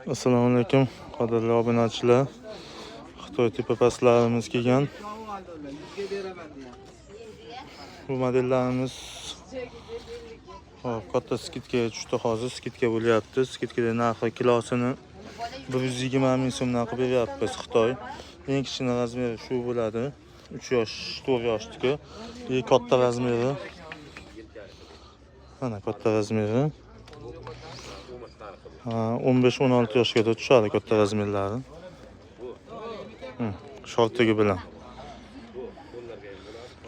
Assalomu alaykum qadrli obunachilar. Xitoy tepapastlarimiz kelgan. Bu modellarimiz hop katta skidkaga tushdi. Hozir skidka bo'lyapti. Skidkada narxi kilosini 120 ming so'mdan qilib beryapmiz Xitoy. Eng kichkina razmeri shu bo'ladi. 3 yosh, 4 yoshniki. Katta razmeri. Mana katta razmeri. 15-16 yoshgacha tushadi katta razmerlari. Shortigi bilan.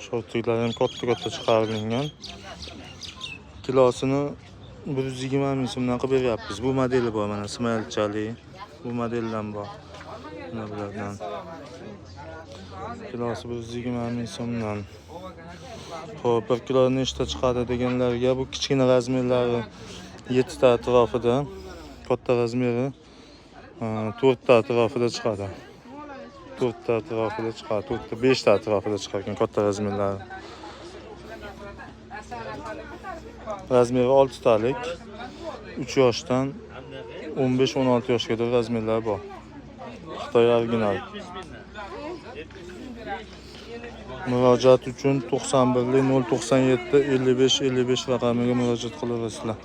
Shortiklari ham katta chiqarilgan. Kilosini 120 ming so'mdan qilib beryapmiz. Bu modeli bor, mana smayilchali. Bu modeldan bor. Mana bulardan. Kilosi 120 ming so'mdan. Xo'p, 1 kilo nechta chiqadi deganlarga bu kichkina razmerlari 7 ta atrofida, katta razmeri 4 ta atrofida chiqadi. 4 ta atrofida chiqadi, 4 ta 5 ta atrofida chiqargan katta razmerlari. Razmeri 6 talik, 3 yoshdan 15-16 yoshgacha razmerlar bor. Xitoy original. Murojaat uchun 91 097 55 55 raqamiga murojaat qilaverasizlar.